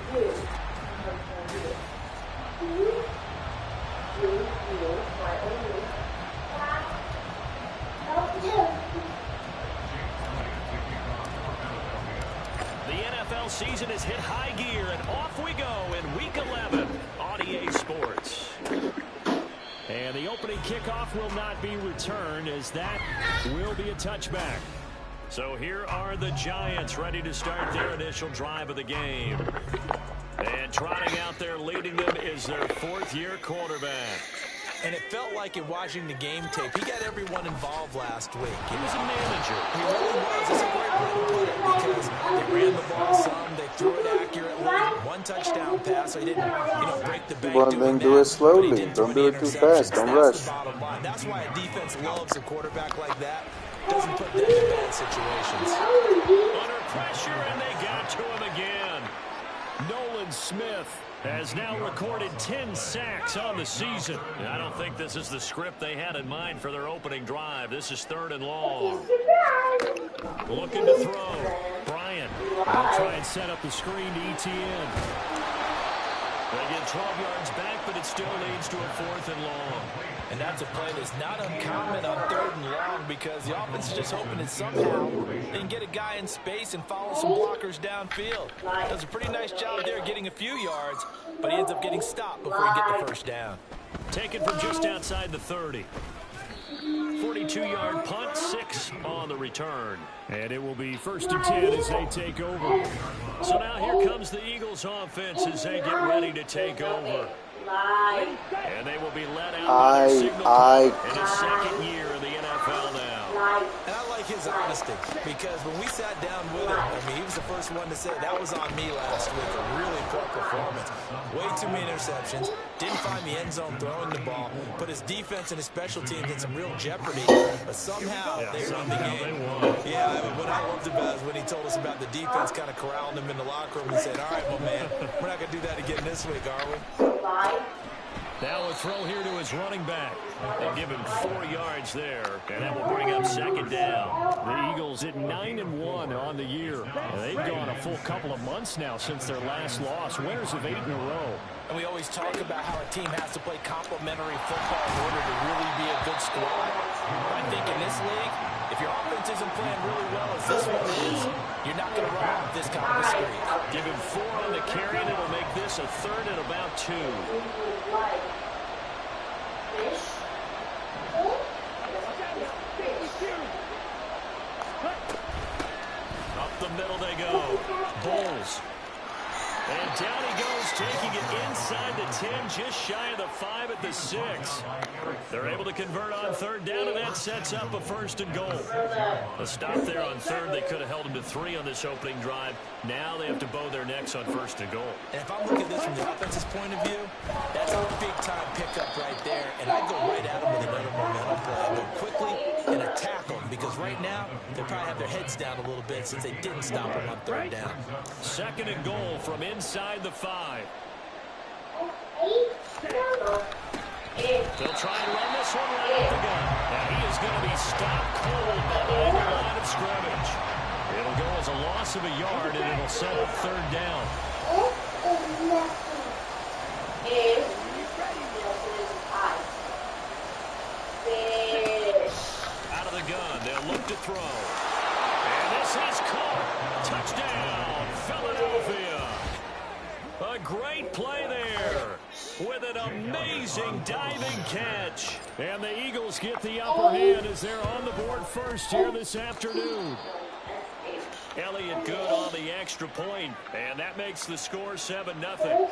The NFL season has hit high gear, and off we go in Week 11 on EA Sports. And the opening kickoff will not be returned, as that will be a touchback. So here are the Giants ready to start their initial drive of the game. And trotting out there leading them is their fourth-year quarterback. And it felt like in watching the game tape, he got everyone involved last week. He was a manager. He really was. It's a great way to put it, because they ran the ball some, they threw it accurately, one touchdown pass, so he didn't, break the bank. Well, then do it slowly. Don't do it too fast. Don't rush. The bottom line. That's why a defense loves a quarterback like that. Doesn't put them in bad situations. Under pressure, and they got to him again. Nolan Smith has now recorded 10 sacks on the season. I don't think this is the script they had in mind for their opening drive. This is 3rd and long. Looking to throw. Bryant will try and set up the screen to ETN. They get 12 yards back, but it still leads to a 4th and long. And that's a play that's not uncommon on 3rd and long, because the offense is just hoping that somehow they can get a guy in space and follow some blockers downfield. Does a pretty nice job there getting a few yards, but he ends up getting stopped before he gets the first down. Taken from just outside the 30. 42-yard punt, 6 on the return. And it will be 1st and 10 as they take over. So now here comes the Eagles offense as they get ready to take over. And they will be let out by their signal in his 2nd year in the NFL now. And I like his honesty, because when we sat down with him, he was the first one to say that was on me last week. A really poor performance. Way too many interceptions. Didn't find the end zone throwing the ball. Put his defense and his special teams in some real jeopardy. But somehow they won the game. Yeah, what I loved about it is when he told us about the defense kind of corralling him in the locker room and said, all right, well, man, we're not going to do that again this week, are we? Now a throw here to his running back. They give him 4 yards there, and that will bring up 2nd down. The Eagles at 9-1 on the year. And they've gone a full couple of months now since their last loss. Winners of 8 in a row. And we always talk about how a team has to play complementary football in order to really be a good squad. I think in this league, if your offense isn't playing really well as this one is, you're not going to run off this kind of a streak. Give him 4 on the carry, and it'll make this a 3rd and about 2. Up the middle they go. Bulls. And down he goes, taking it inside the 10, just shy of the 5 at the 6. They're able to convert on 3rd down, and that sets up a 1st and goal. A stop there on 3rd. They could have held him to 3 on this opening drive. Now they have to bow their necks on 1st and goal. And if I'm looking at this from the offense's point of view, that's a big-time pickup right there. And I go right at him with another momentum play. I go quickly and attack them, because right now they probably have their heads down a little bit since they didn't stop him on 3rd down. 2nd and goal from inside the 5. They'll try and run this one right up the gun. And he is going to be stopped cold behind the line of scrimmage. It'll go as a loss of a yard, and it'll set up 3rd down. Out of the gun, they'll look to throw. And this is caught. Touchdown, Philadelphia. A great play there with an amazing diving catch. And the Eagles get the upper hand as they're on the board first here this afternoon. Elliott good on the extra point, and that makes the score 7-0.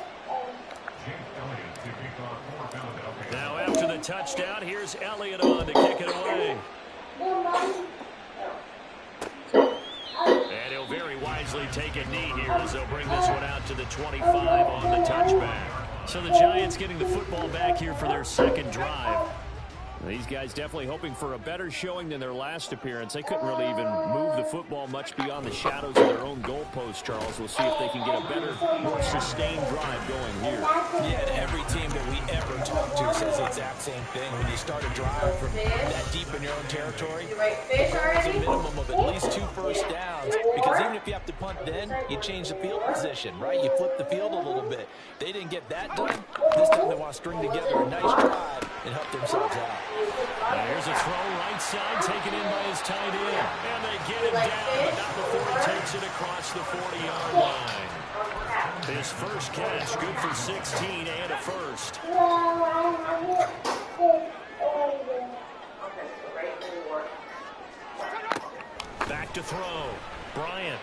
Now after the touchdown, here's Elliott on to kick it away. And he'll very wisely take a knee here as they'll bring this one out to the 25 on the touchback. So the Giants getting the football back here for their 2nd drive. These guys definitely hoping for a better showing than their last appearance. They couldn't really even move the football much beyond the shadows of their own goalpost, Charles. We'll see if they can get a better, more sustained drive going here. Yeah, and every team that we ever talk to says the exact same thing. When you start a drive from that deep in your own territory, it's a minimum of at least 2 first downs, because even if you have to punt then you change the field position, right? You flip the field a little bit. They didn't get that done. This time they want to string together a nice drive and help themselves out. Here's a throw right side, taken in by his tight end. And they get him down, but not before he takes it across the 40-yard line. His first catch, good for 16 and a first. Back to throw. Bryant.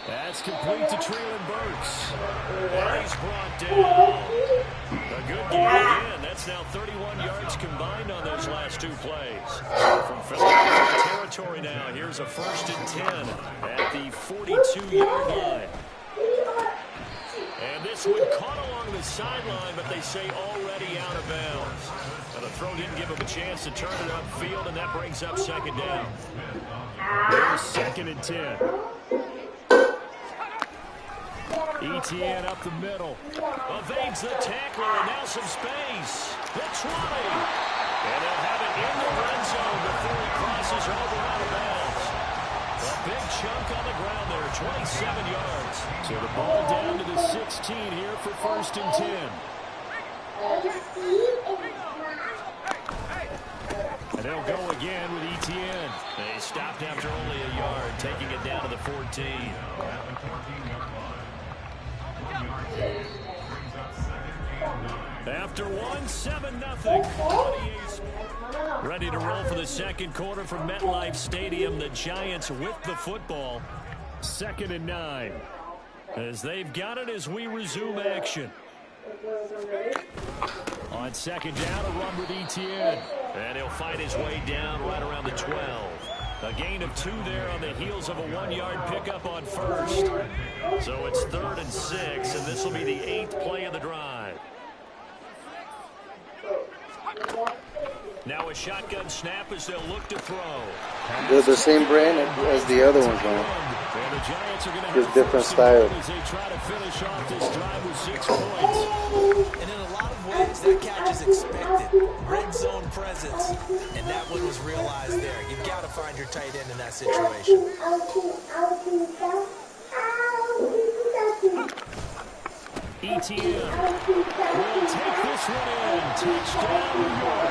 That's complete to Treylon Burks. And he's brought down. A good game again. That's now 31 yards combined on those last two plays. From Philadelphia territory now, here's a 1st and 10 at the 42-yard line. And this one caught along the sideline, but they say already out of bounds. Now the throw didn't give him a chance to turn it upfield, and that brings up 2nd down. Here's 2nd and 10. Etienne up the middle. Evades the tackler, and now some space. The 20. And they'll have it in the red zone before he crosses over out of bounds. A big chunk on the ground there, 27 yards. So the ball down to the 16 here for 1st and 10. And they'll go again with Etienne. They stopped after only a yard, taking it down to the 14. After 7-0. Ready to roll for the second quarter from MetLife Stadium. The Giants with the football. 2nd and 9. As they've got it as we resume action. On 2nd down, a run with Etienne. And he'll fight his way down right around the 12. A gain of 2 there on the heels of a 1-yard pickup on 1st. So it's 3rd and 6, and this will be the 8th play of the drive. Now a shotgun snap as they'll look to throw. They're the same brand as the other ones, man. Just different style. As they try to finish off this drive with 6 points. And in a lot of ways, that catch is expected. Red zone presence. And that one was realized there. You've got to find your tight end in that situation. Etienne will take this one in. Touchdown, New York.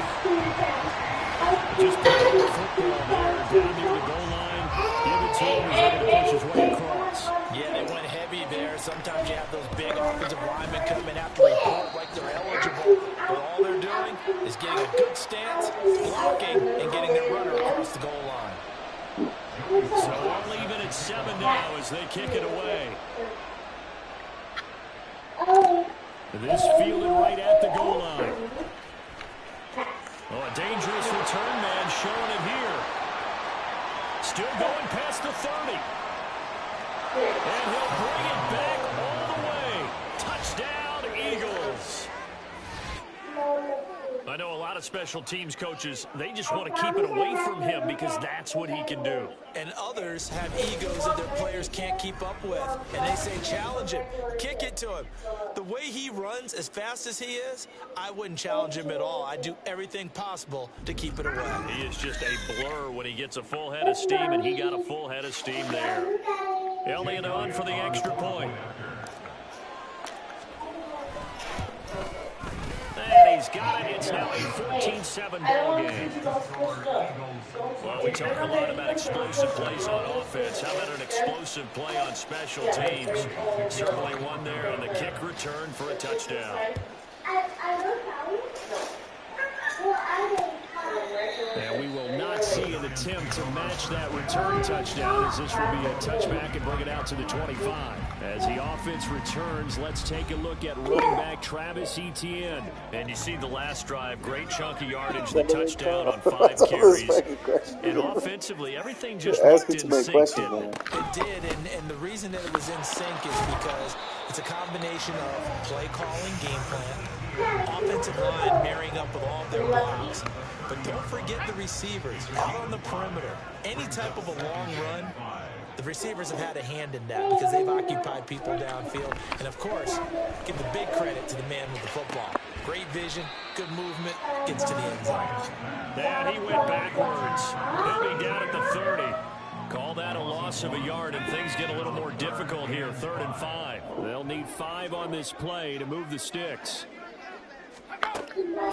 Just putting the football there down near the goal line. Give it to him. He's able to push his way across. Yeah, they went heavy there. Sometimes you have those big offensive linemen come in after report like they're eligible. But all they're doing is getting a good stance, blocking, and getting their runner across the goal line. So we're leaving at 7 now as they kick it away. This fielded right at the goal line. Oh, a dangerous return man showing it here. Still going past the 30. And he'll bring it back all the way. Touchdown, Eagles. I know a lot of special teams coaches, they just want to keep it away from him because that's what he can do. And others have egos that their players can't keep up with. And they say, challenge him, kick it to him. The way he runs as fast as he is, I wouldn't challenge him at all. I'd do everything possible to keep it away. He is just a blur when he gets a full head of steam, and he got a full head of steam there. Elliott on for the extra point. And he's got it. It's now a 14-7 ball game. Well, we talk a lot about explosive plays on offense. How about an explosive play on special teams? Certainly one there on the kick return for a touchdown. And we will not see an attempt to match that return touchdown, as this will be a touchback and bring it out to the 25. As the offense returns, let's take a look at running back Travis Etienne. And you see the last drive, great chunk of yardage, the touchdown on 5 carries. And offensively, everything just looked in sync, didn't it? It did, and the reason that it was in sync is because it's a combination of play calling, game plan, offensive line marrying up with all of their blocks. But don't forget the receivers out on the perimeter. Any type of a long run, the receivers have had a hand in that because they've occupied people downfield. And, of course, give the big credit to the man with the football. Great vision, good movement, gets to the end zone. And he went backwards. He'll be down at the 30. Call that a loss loss of a yard, and things get a little more difficult here. 3rd and 5. They'll need 5 on this play to move the sticks.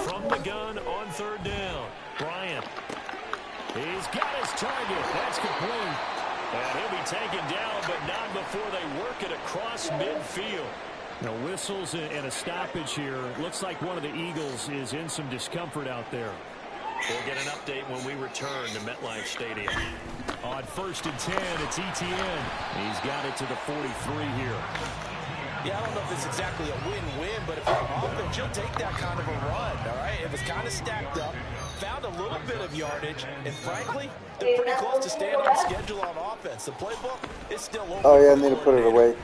From the gun on 3rd down. Bryant. He's got his target. That's complete. And he'll be taken down, but not before they work it across midfield. Now, whistles and a stoppage here. Looks like one of the Eagles is in some discomfort out there. We'll get an update when we return to MetLife Stadium. On 1st and 10, it's Etienne. He's got it to the 43 here. Yeah, I don't know if it's exactly a win-win, but if you're offense, you'll take that kind of a run, all right? If it's kind of stacked up, found a little bit of yardage, and frankly, they're pretty close to staying on schedule on offense. The playbook is still open. Oh, yeah, I need to put it away.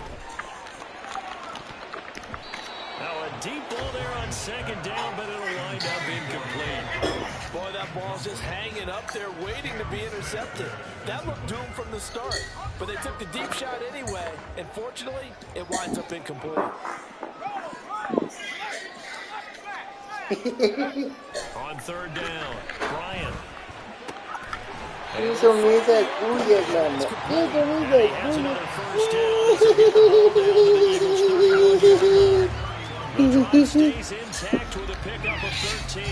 Now a deep ball there on 2nd down, but it'll wind up incomplete. Boy, that ball's just hanging up there waiting to be intercepted. That looked doomed from the start, but they took the deep shot anyway, and fortunately, it winds up incomplete. On 3rd down, Bryant. Eso me dice cuya, mano. Eso me dice Has cuya. another 1st down. This will get the ball down to the Eagles' 31 yard line. The drive stays intact with a pickup of 13.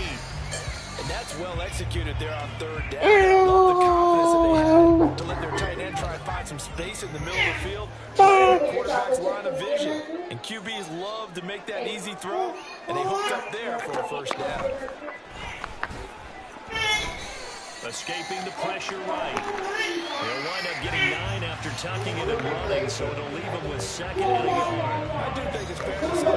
And that's well executed there on 3rd down. I love the confidence that they had to let their tight end try and find some space in the middle of the field, right in the quarterback's line of vision. And QBs love to make that easy throw, and they hooked up there for a 1st down. Escaping the pressure right. He'll wind up getting 9 after tucking it and running, so it'll leave him with 2nd and a yard. I do think it's fair to say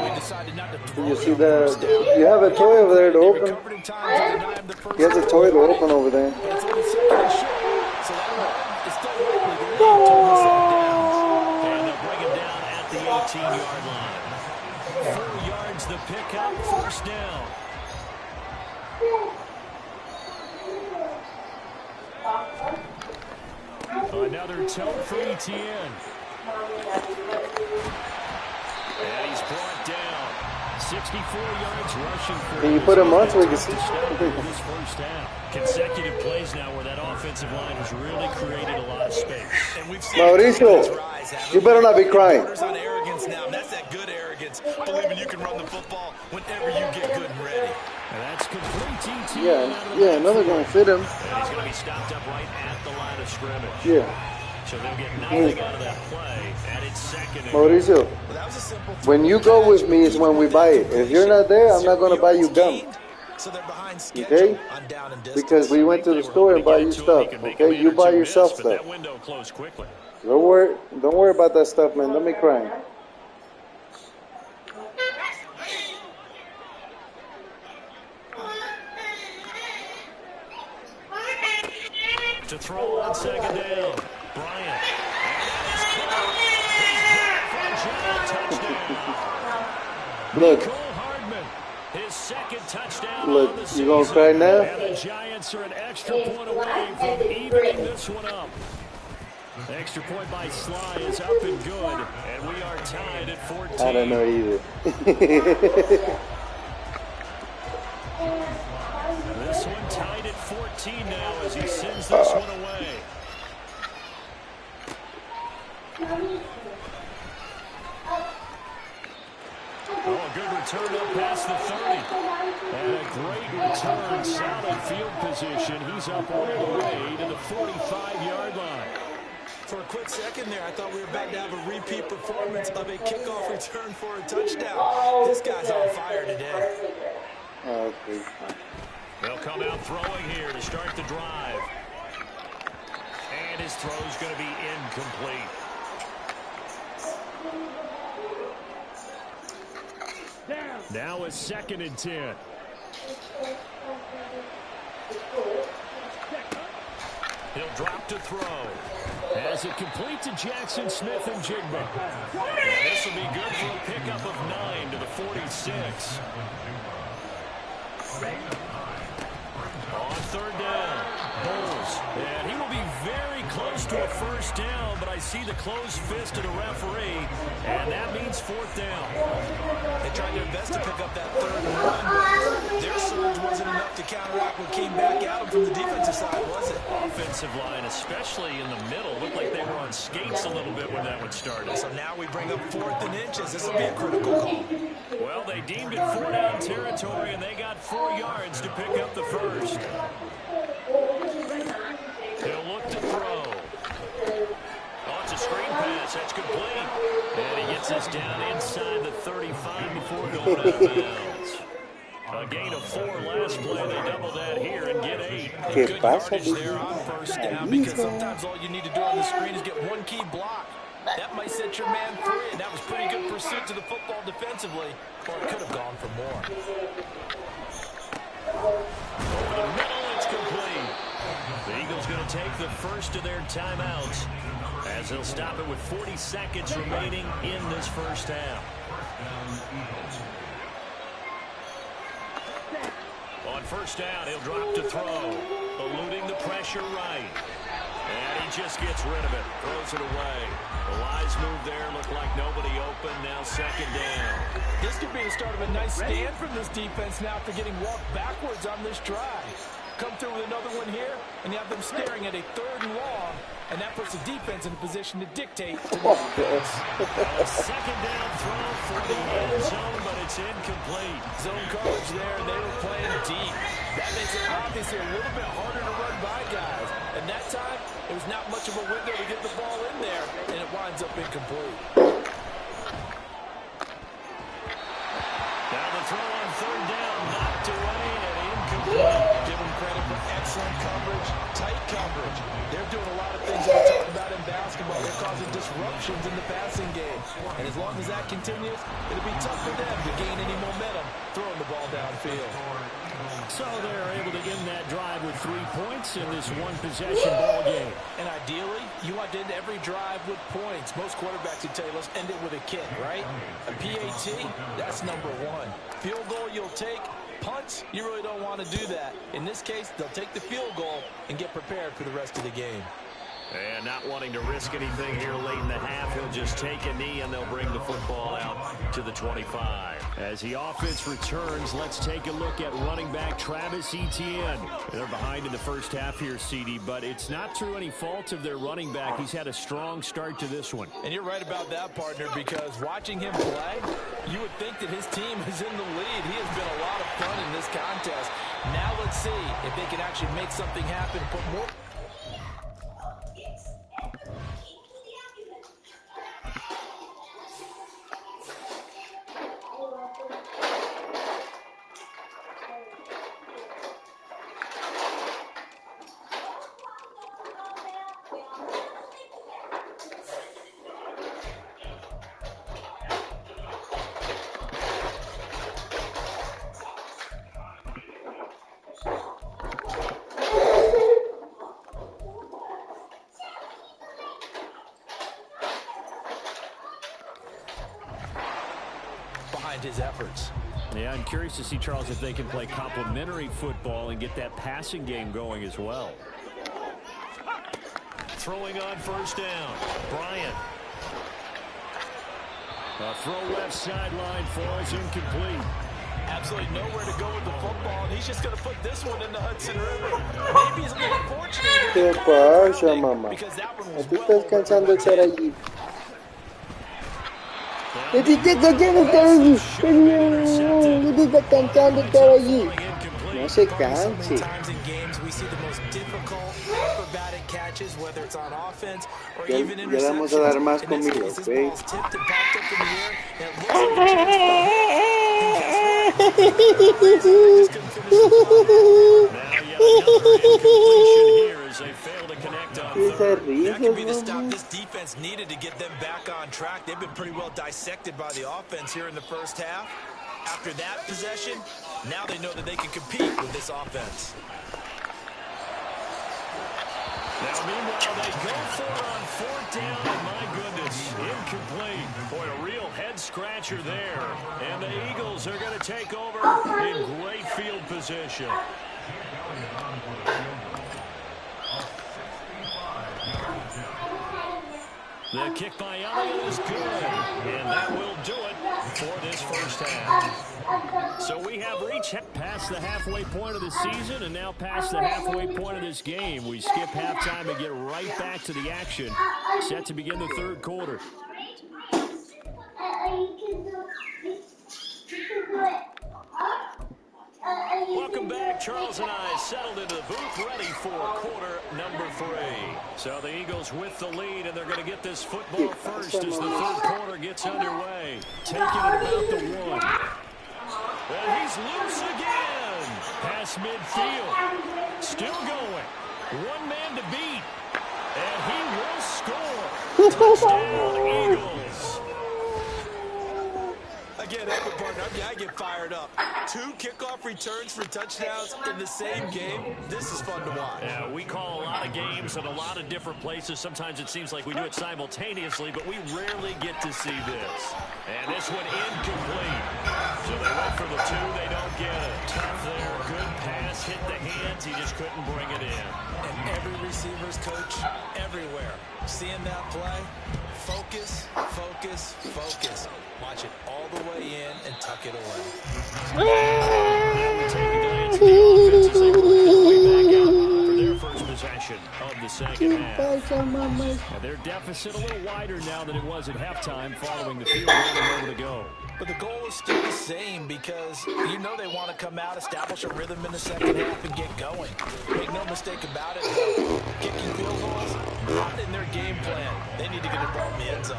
we decided not to throw You it see on the, 1st down. you have a toy over there to They open. recovered in time to deny him the 1st He has a toy to open over there. But it's only 2nd and short, so that run is still likely to lead to a set downs. And they'll bring him down at the 18-yard line. 4 yards the pickup, 1st down. Another tote for Etienne. And he's brought down. 64 yards rushing for Can you put him on so we can see? this 1st half. Consecutive plays now where that offensive line has really created a lot of space. And we've seen Mauricio, rise, you better not be crying. on arrogance now, and that's that good arrogance, believing you can run the football whenever you get good and ready. And that's complete Etienne. Yeah, another gonna fit him. And he's going to be stopped up right at the line of scrimmage. Yeah. So they'll get nothing out of that play, and it's 2nd and Mauricio, Well, that was a simple when you go with me is when we buy it. If you're not there, I'm not gonna buy you gum. So they're behind schedule Okay? on down and distance. Because we went to the store and buy you stuff. Okay? You buy yourself But stuff. that window closed quickly. Don't worry about that stuff, man. Don't be crying. To throw on 2nd down, Bryant. And that is caught. He's got it for a giant touchdown. Look, Cole Hardman, his 2nd touchdown look, on the you season. gonna cry now? And the Giants are an extra point away from evening this one up. The extra point by Sly is up and good, and we are tied at 14. I don't know either. This one tied at 14 now as he sends this one away. Oh, a good return up past the 30. And a great return, solid field position. He's up all the way to the 45-yard line. For a quick second there, I thought we were about to have a repeat performance of a kickoff return for a touchdown. This guy's on fire today. Okay. They'll come out throwing here to start the drive. And his throw's going to be incomplete. Now it's 2nd and 10. He'll drop to throw. As it complete to Jackson Smith and Jigba. And this will be good for a pickup of 9 to the 46. On 3rd down, Bowles. And he will be very close to a first down, but I see the closed fist of the referee, and that means fourth down. They tried their best to pick up that third and one, but their surge wasn't enough to counteract what came back at them from the defensive side, was it? Offensive line, especially in the middle, looked like they were on skates a little bit when that one started. So now we bring up 4th and inches. This will be a critical call. Well, they deemed it 4-down territory, and they got 4 yards to pick up the first. He'll look to throw. Oh, it's a screen pass. That's complete. And he gets us down inside the 35 before going out of bounds. A gain of 4 last play. They double that here and get 8. Good yardage there on first down, because sometimes all you need to do on the screen is get one key block. That might set your man free, and that was pretty good pursuit to the football defensively. Or it could have gone for more. Over the middle, it's complete. The Eagles going to take the first of their timeouts as they'll stop it with 40 seconds remaining in this first half. On first down, he'll drop to throw, eluding the pressure right. And he just gets rid of it, throws it away. The wise move there, looked like nobody open, now second down. This could be the start of a nice stand from this defense now for getting walked backwards on this drive. Come through with another one here, and you have them staring at a 3rd and long, and that puts the defense in a position to dictate to the offense. A second down throw for the end zone, but it's incomplete. Zone coverage there, and they were playing deep. That makes it obviously a little bit harder to run by guys. And that time, it was not much of a window to get the ball in there, and it winds up incomplete. Now the throw on 3rd down, knocked away and incomplete. Give them credit for excellent coverage, tight coverage. They're doing a lot of things that we talk about in basketball. They're causing disruptions in the passing game. And as long as that continues, it'll be tough for them to gain any momentum throwing the ball downfield. So they're able to end that drive with 3 points in this one-possession ball game. And ideally, you want to end every drive with points. Most quarterbacks would tell you, let's end it with a kick, right? A PAT, that's number 1. Field goal you'll take. Punts, you really don't want to do that. In this case, they'll take the field goal and get prepared for the rest of the game. And not wanting to risk anything here late in the half, he'll just take a knee and they'll bring the football out to the 25. As the offense returns, let's take a look at running back Travis Etienne. They're behind in the first half here, CD, but it's not through any fault of their running back. He's had a strong start to this one. And you're right about that, partner, because watching him play, you would think that his team is in the lead. He has been a lot of fun in this contest. Now let's see if they can actually make something happen, put more... his efforts. Yeah, I'm curious to see, Charles, if they can play complementary football and get that passing game going as well. Throwing on first down, Bryant. A throw left sideline falls incomplete. Absolutely nowhere to go with the football, and he's just going to put this one in the Hudson River. Maybe he's a little fortunate. ¿Qué pasa, mamá? ¿Tú estás cansando de estar allí? ¿Tú estás cansando de estar allí? No se canse. Ya vamos a dar más comida, ¿ok? That could be the stop this defense needed to get them back on track. They've been pretty well dissected by the offense here in the first half. After that possession, now they know that they can compete with this offense. Now, meanwhile, they go for it on fourth down, and my goodness, incomplete. Boy, a real head-scratcher there. And the Eagles are going to take over in great field position. The kick by Elliott is good, and that will do it for this first half. So we have reached past the halfway point of the season and now past the halfway point of this game. We skip halftime and get right back to the action. Set to begin the third quarter. Welcome back. Charles and I settled into the booth, ready for quarter number 3. So the Eagles with the lead, and they're going to get this football first as the third quarter gets underway. Taking it about the 1. And he's loose again. Past midfield. Still going. One man to beat. And he will score. Touchdown, Eagles. Again, partner, I get fired up. 2 kickoff returns for touchdowns in the same game. This is fun to watch. Yeah, we call a lot of games at a lot of different places. Sometimes it seems like we do it simultaneously, but we rarely get to see this. And this one incomplete. So they went for the 2. They don't get it. Tough there. Good pass. Hit the hands. He just couldn't bring it in. And every receiver's coach everywhere. Seeing that play, focus, focus, focus. Watch it all the way in and tuck it away. Now we take a glance at the offense as they work their way back out for their first possession of the second half. And their deficit a little wider now than it was at halftime following the field goal a moment ago. But the goal is still the same because you know they want to come out, establish a rhythm in the second half, and get going. Make no mistake about it, kicking field goals, not in their game plan. They need to get the ball in the end zone.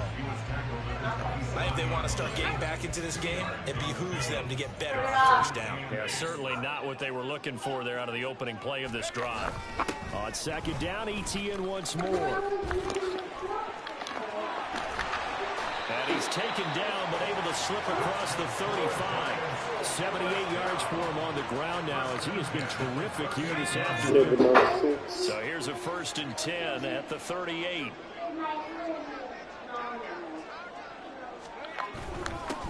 I think they want to start getting back into this game. It behooves them to get better on first down. Yeah, certainly not what they were looking for there out of the opening play of this drive. On second down, ETN once more. And he's taken down, but able to slip across the 35. 78 yards for him on the ground now as he has been terrific here this afternoon. So here's a 1st and 10 at the 38.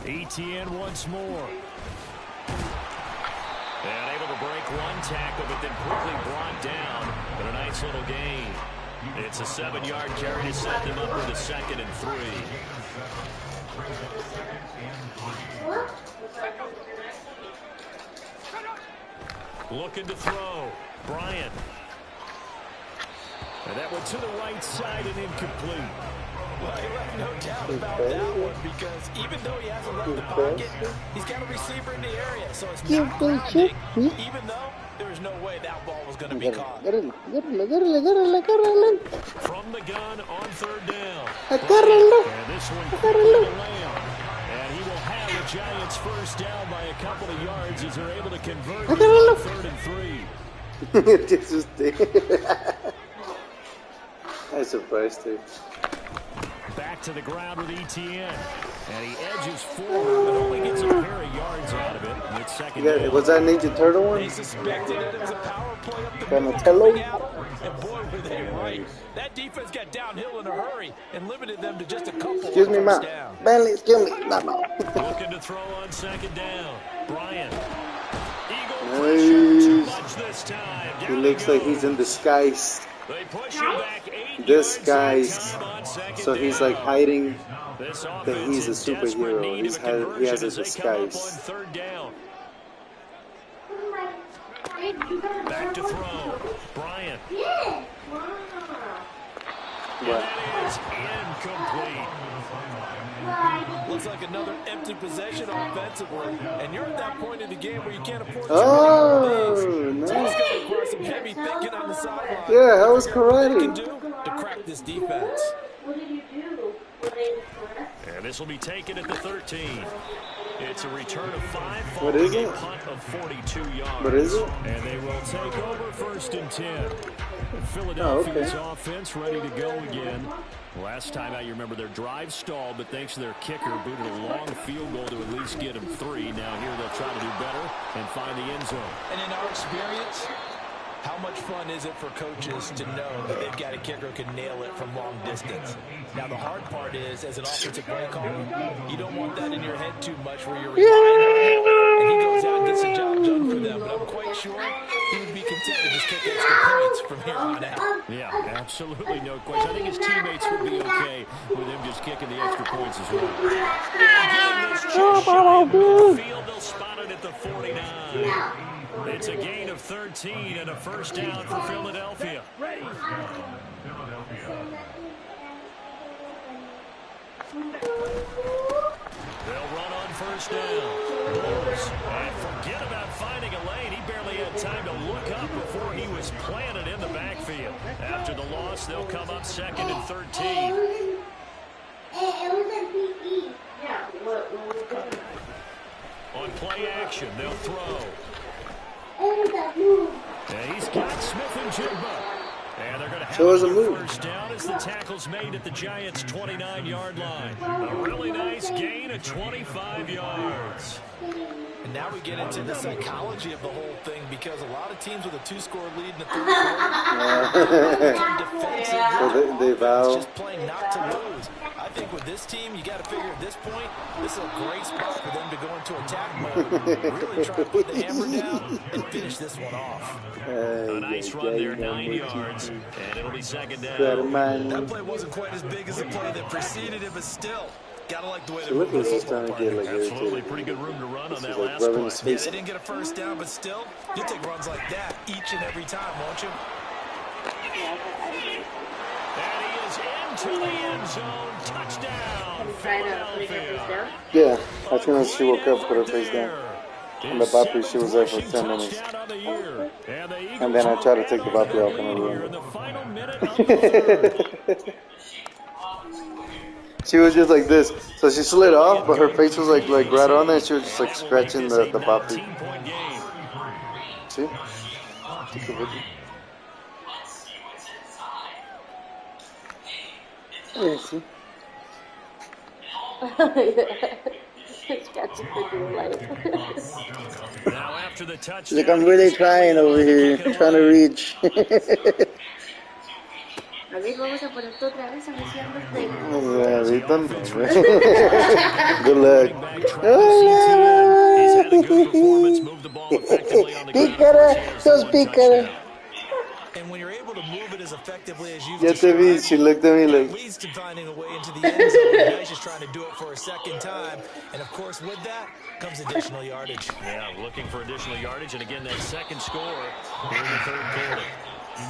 ETN once more. And able to break one tackle, but then quickly brought down. But a nice little gain. It's a 7-yard carry to set them up with a 2nd and 3. Looking to throw. Bryant. And that went to the right side and incomplete. Well, he left no doubt about that one because even though he hasn't left the pocket, he's got a receiver in the area, so it's not grounding, even though there is no way that ball was going to be caught. From the gun on 3rd down. And this one quickly to Lamb. And he will have the Giants first down by a couple of yards as they're able to convert on 3rd and 3. This is I'm surprised too. Back to the ground with ETN. And he edges forward, but only gets a pair of yards out of it. And it's 2nd down. Was that Ninja Turtle one? They suspected it was a power play up the Donatello? middle. And boy, were they right. That defense got downhill in a hurry and limited them to just a couple Excuse me, ma. Bentley, excuse me. No. Looking to throw on 2nd down. Bryant. Eagle pressure too much this time. He looks like he's in disguise. They push him back 8 Disguise. yards So he's like hiding this that he's a superhero. He has a disguise. Back to throw. Bryant. What? That is incomplete. Looks like another empty possession offensively, and you're at that point in the game where you can't afford to No. So it's going to require some heavy thinking on the sideline. Yeah, that was What they can karate. do to crack this defense. And this will be taken at the 13. It's a return of 5 What is following it? a punt of 42 yards. What is it? And they will take over 1st and 10. Philadelphia's offense ready to go again. Last time out, you remember their drive stalled, but thanks to their kicker, booted a long field goal to at least get them 3. Now here they'll try to do better and find the end zone. And in our experience, how much fun is it for coaches to know that they've got a kicker who can nail it from long distance? Now, the hard part is, as an offensive play caller, you don't want that in your head too much where you're relying on him, and he goes out and gets the job done for them. But I'm quite sure he would be content to just kick extra points from here on out. Yeah, absolutely no question. I think his teammates would be okay with him just kicking the extra points as well. Field, they'll spot it at the 49. It's a gain of 13 and a first down for Philadelphia. They'll run on first down. Bulls. And forget about finding a lane. He barely had time to look up before he was planted in the backfield. After the loss, they'll come up second and 13. On play action, they'll throw. And he's got Smith and Jigba. And they're going to have a first down as the tackle's made at the Giants' 29-yard line. A really nice gain of 25 yards. And now we get into the psychology of the whole thing, because a lot of teams with a 2-score lead in the third quarter, so they vow. it's just playing not to lose. I think with this team, you got to figure at this point, this is a great spot for them to go into attack mode, really try to put the hammer down and finish this one off. A nice run there, 9 yards, and it'll be second down. That play wasn't quite as big as the play that preceded it, but still, gotta like the way So look at this trying to get like absolutely pretty good room to run on that like last play. Yeah, they didn't get a first down, but still, you'll take runs like that each and every time, won't you? And he is into the end zone. Touchdown, Philadelphia. Yeah, as soon as she woke up, put her face down. And the Boppy, she was there for 10 minutes. And then I tried to take the Boppy off in the room. She was just like this. So she slid off, but her face was like right on there. She was just like scratching the Boppy. See? Take a video. Yeah, see? Now after the touchdown, She's like, I'm really trying over here, trying to reach. A ver, vamos a poner todo otra vez a ver si ando Good luck. Pícara, sos pícara. And when you're able to move it as effectively as you've Ya te vi, she looked at me like. leads to finding a way into the end zone. Now he's just trying to do it for a second time. And, of course, with that comes additional yardage. Yeah, looking for additional yardage. And, again, that second score here in the third quarter.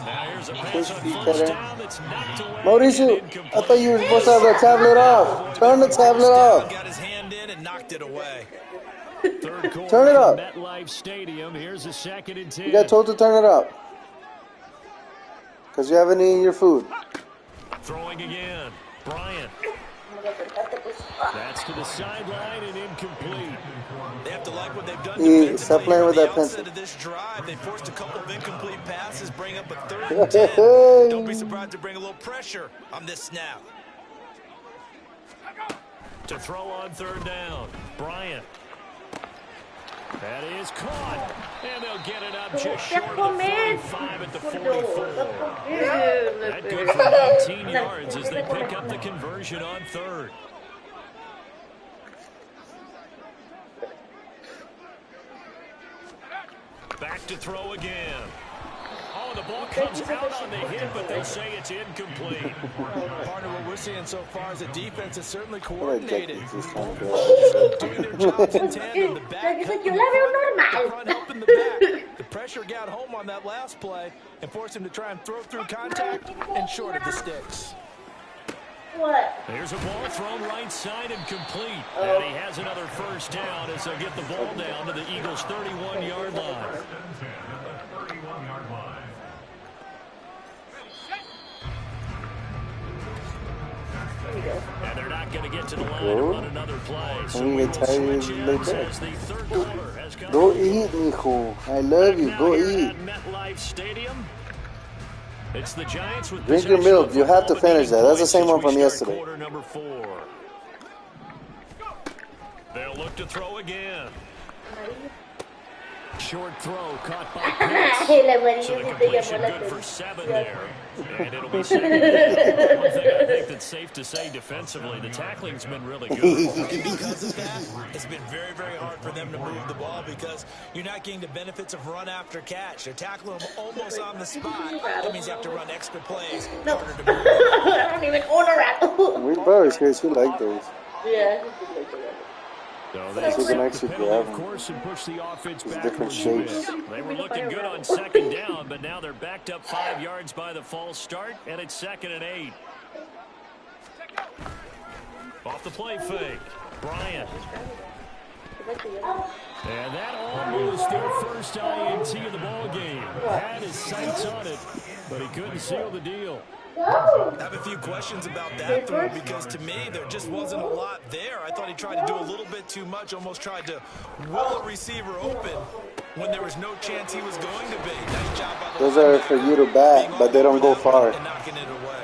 Now here's a pass on first down that's knocked away. Mauricio, I thought you were supposed to have the tablet off. Turn the tablet off. Got his hand in and knocked it away. Third quarter Turn it up. MetLife Stadium. Here's a second and 10. You got told to turn it up. Because you haven't eaten your food. Throwing again. Bryant. That's to the sideline and incomplete. They have to like what they've done Yeah, stop playing with that pencil. Of this drive, they forced a couple of incomplete passes, bring up a third and 10. Don't be surprised to bring a little pressure on this snap. To throw on third down. Bryant. That is caught. And they'll get it up just short of the 45 at the 44. That good for 19 yards as they pick up the conversion on third. Back to throw again. Oh, the ball comes out on the hit, but they say it's incomplete. Part of what we're seeing so far is the defense is certainly coordinated. Doing their jobs in tandem. The back helping the front helping the back. The pressure got home on that last play and forced him to try and throw through contact and short of the sticks. There's a ball thrown right side and complete. And he has another first down as they'll get the ball down to the Eagles' 31-yard line. And they're not going to get to the line to run another play. So we will switch ends as the third quarter has come. Go eat, mijo. I love you. Go eat. At MetLife Stadium. It's the Giants with Drink your milk. You have to finish that. That's the same one from yesterday. Quarter number 4. They'll look to throw again. Short throw caught by Pitts. So the completion good for 7 there. And it'll be second down. One thing I think that's safe to say defensively, the tackling's been really good. Because of that, it's been very, very hard for them to move the ball because you're not getting the benefits of run after catch. They're tackling them almost on the spot. That means you have to run extra plays in order to move them. I don't even own a rattle. We always guys who like those. Yeah. So They can actually grab them. course and push the offense There's back different shapes. They were looking good on second down, but now they're backed up 5 yards by the false start, and it's 2nd and 8. Off the play fake, Bryant. And that almost their first INT of the ball game. Had his sights on it, but he couldn't seal the deal. I have a few questions about that throw because to me there just wasn't a lot there. I thought he tried to do a little bit too much, almost tried to will a receiver open when there was no chance he was going to be. Nice job by the Those are for you to bat, but they don't go far. and knocking it away.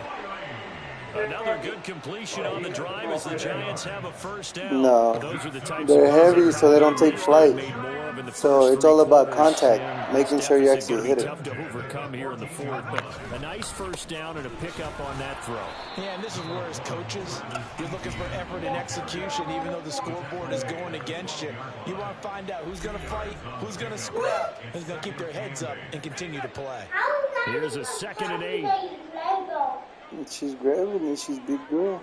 Another good completion on the drive as the Giants have a first down. No, Those are the types they're of heavy, so they don't take flight. made more of in the So first it's all about 3 quarters. contact, making sure you actually hit it. Tough to overcome here in the 4th, but a nice first down and a pickup on that throw. Yeah, and this is where as coaches, you're looking for effort and execution, even though the scoreboard is going against you. You want to find out who's going to fight, who's going to scrap, who's going to keep their heads up and continue to play. Here's a 2nd and 8. She's grabbing it. She's a big girl.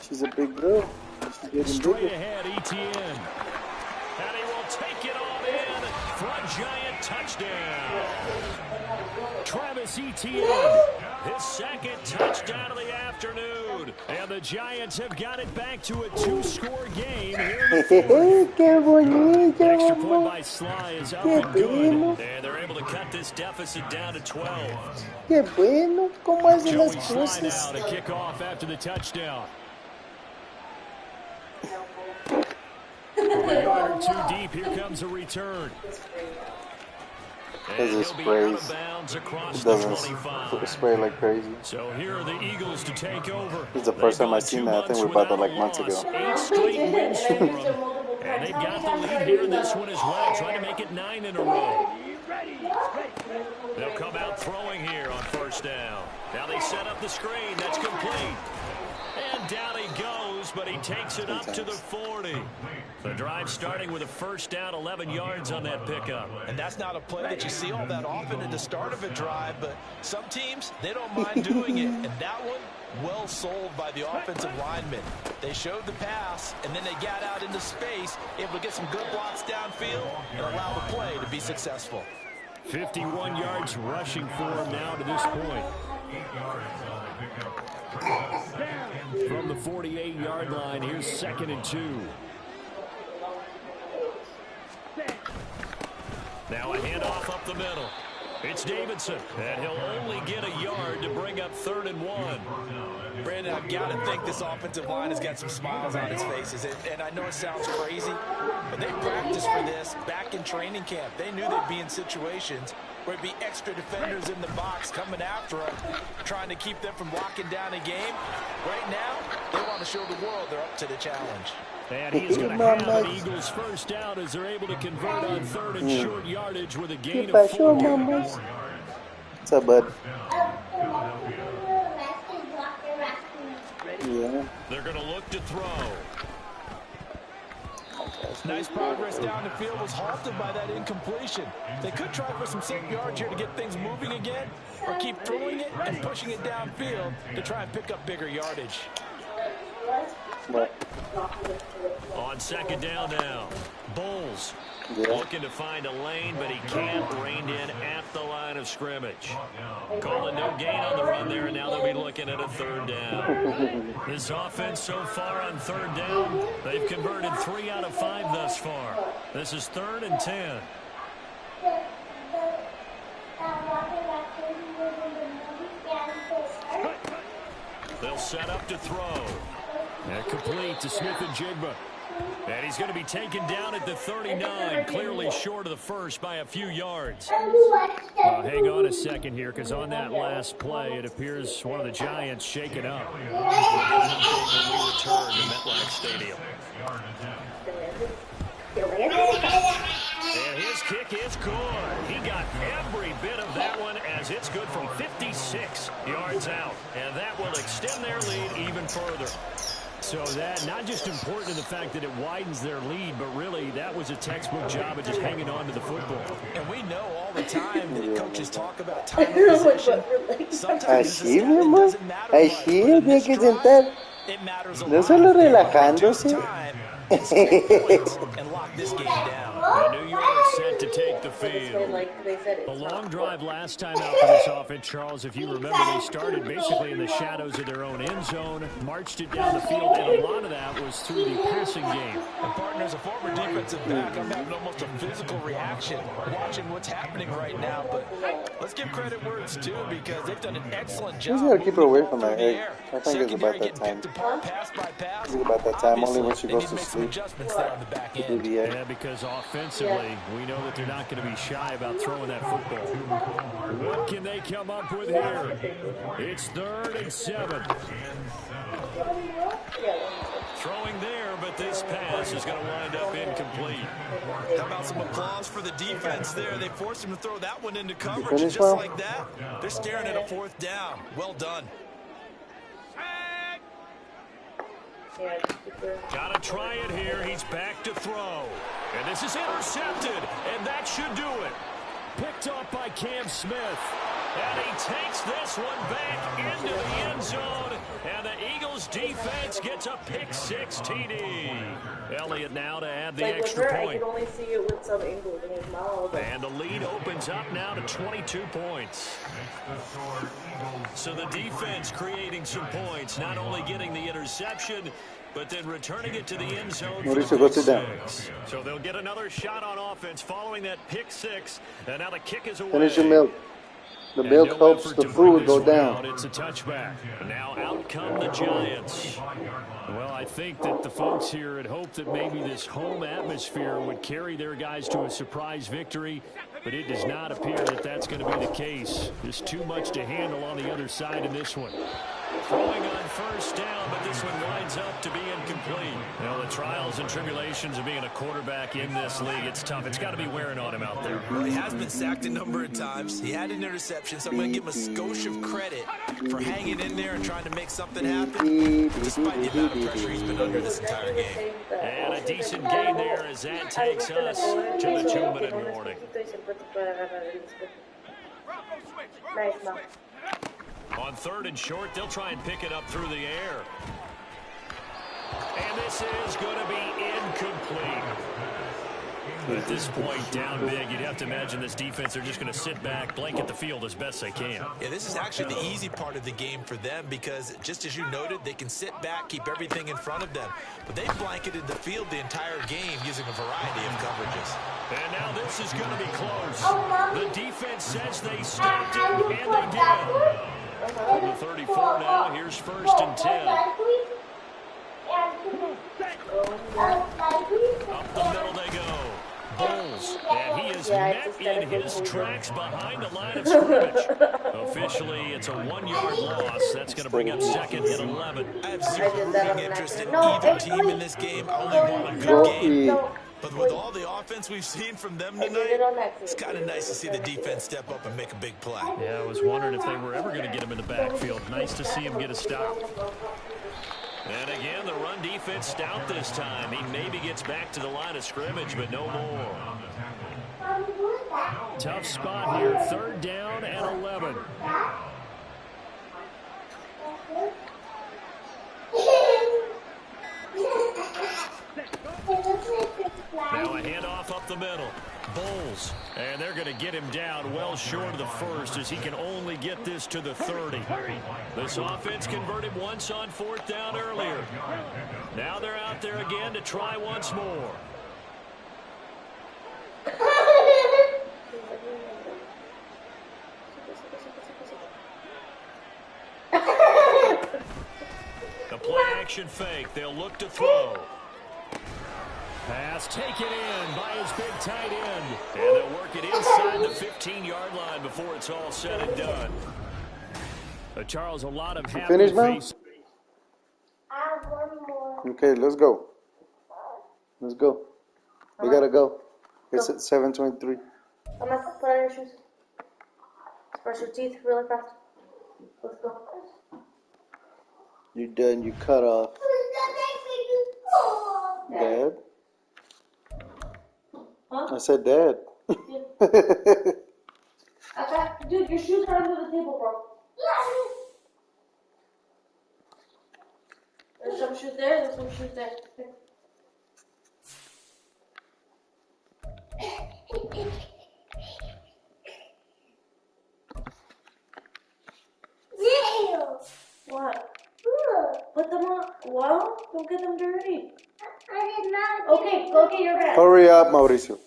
She's a big girl. She's getting Straight bigger. ahead, ETN. And he will take it on in for a Giant touchdown. Travis Etienne, his 2nd touchdown of the afternoon. And the Giants have got it back to a 2-score game here in the 4th. The extra point by Sly is up and good. And they're able to cut this deficit down to 12. Qué bueno, ¿cómo hacen Joey las Sly cosas? now to kick off after the touchdown. From a yard or 2 deep, here comes a return. And Because it he'll be out of sprays. bounds across It the doesn't 25. spray like crazy. So here are the Eagles to take over. This is the first time I've seen that. I think we bought that like months ago. 8 straight wins for them. And they've got the lead here in this one as well, trying to make it 9 in a row. They'll come out throwing here on first down. Now they set up the screen. That's complete. And down he goes, but he takes it up to the 40. The drive starting with a first down, 11 yards on that pickup. And that's not a play that you see all that often at the start of a drive, but some teams, they don't mind doing it. And that one, well sold by the offensive lineman. They showed the pass, and then they got out into space, able to get some good blocks downfield and allow the play to be successful. 51 yards rushing for him now to this point. From the 48-yard line, here's 2nd and 2. Now a handoff up the middle. It's Davidson, and he'll only get a yard to bring up 3rd and 1. Brandon, I've got to think this offensive line has got some smiles on its faces. And I know it sounds crazy, but they practiced for this back in training camp. They knew they'd be in situations where it'd be extra defenders in the box coming after them, trying to keep them from locking down a game. Right now, they want to show the world they're up to the challenge. And he's going to have an Eagles first down as they're able to convert on 3rd and short yardage with a gain of 4. What's up, bud? Yeah. They're going to look to throw. Nice progress down the field was halted by that incompletion. They could try for some safe yards here to get things moving again, or keep throwing it and pushing it downfield to try and pick up bigger yardage. What? On 2nd down now, Bulls looking to find a lane, but he can't. Reined in at the line of scrimmage. Calling no gain on the run there, and now they'll be looking at a 3rd down. This offense so far on 3rd down, they've converted 3 out of 5 thus far. This is 3rd and 10. They'll set up to throw. And complete to Smith and Jigba. And he's going to be taken down at the 39, clearly short of the first by a few yards. Hang on a second here, because on that last play, it appears one of the Giants shaken up. When we return to MetLife Stadium. And his kick is good. He got every bit of that one as it's good from 50. 26 yards out. And that will extend their lead even further. So that not just important to the fact that it widens their lead, but really that was a textbook job of just hanging on to the football. And we know all the time that coaches talk about time of possession. Sometimes it's a stat that doesn't matter much, but in this drive, it matters a lot. They reduce time and score points and lock this game down. And New York set to take the field. A long drive last time out for this offense, Charles. If you remember, they started basically in the shadows of their own end zone, marched it down the field, and a lot of that was through the passing game. And partner, as a former defensive back, I'm having almost a physical reaction watching what's happening right now. But let's give credit where it's due because they've done an excellent job. He's got to keep her away from that egg. I think it's about that time. It's about that time, only when she goes to sleep. Yeah, because offensively, we know that they're not going to be shy about throwing that football. What can they come up with here? It's 3rd and 7. Throwing there, but this pass is going to wind up incomplete. How about some applause for the defense there? They forced him to throw that one into coverage, and just like that, they're staring at a 4th down. Well done. Gotta try it here. He's back to throw. And this is intercepted, and that should do it. Picked off by Cam Smith. And he takes this one back into the end zone. And the Eagles defense gets a pick-6 TD. Elliott now to add the extra point. I can only see it with some angles in his mouth. And the lead opens up now to 22 points. So the defense creating some points, not only getting the interception, but then returning it to the end zone for the pick-6. So they'll get another shot on offense following that pick-6. And now the kick is away. Finish your milk. The milk helps the food go down. It's a touchback. Now out come the Giants. Well, I think that the folks here had hoped that maybe this home atmosphere would carry their guys to a surprise victory, but it does not appear that that's going to be the case. There's too much to handle on the other side in this one. Throwing on 1st down, but this one winds up to be incomplete. Now, the trials and tribulations of being a quarterback in this league, it's tough. It's got to be wearing on him out there. Well, he has been sacked a number of times. He had an interception, so I'm going to give him a skosh of credit for hanging in there and trying to make something happen, despite the amount of pressure he's been under this entire game. And a decent gain there as that takes us to the 2-minute warning. Nice, Mom. On 3rd and short, they'll try and pick it up through the air. And this is going to be incomplete. But at this point, down big, you'd have to imagine this defense, they're just going to sit back, blanket the field as best they can. Yeah, this is actually the easy part of the game for them because, just as you noted, they can sit back, keep everything in front of them. But they blanketed the field the entire game using a variety of coverages. And now this is going to be close. The defense says they stopped it, and they did. From the 34 now, here's 1st and 10. Up the middle they go. Bowles, and he is met in his tracks behind the line of scrimmage. Officially, it's a 1-yard loss. That's going to bring up 2nd and 11. I have zero rooting interest in either team in this game. I only want a good game. But with all the offense we've seen from them tonight, it's kind of nice to see the defense step up and make a big play. Yeah, I was wondering if they were ever going to get him in the backfield. Nice to see him get a stop. And again, the run defense stout this time. He maybe gets back to the line of scrimmage, but no more. Tough spot here. 3rd down and 11. Now a handoff up the middle. Bowles, and they're going to get him down well short of the 1st as he can only get this to the 30. This offense converted once on 4th down earlier. Now they're out there again to try once more. The play action fake. They'll look to throw. Pass taken in by his big tight end. And they'll work it inside the 15-yard line before it's all said and done. Charles, a lot of happy finished, man? face. Okay, let's go. Let's go. We gotta go. It's at 7:23. I'm gonna put on your shoes. Brush your teeth really fast. Let's go. You're done. You cut off. Dad? Huh? I said dad. Dude, your shoes are under the table, bro. There's some shoes there, there's some shoes there. What? Put them on. Well, don't get them dirty. I did not. Okay, go get your bag. Hurry up, Mauricio.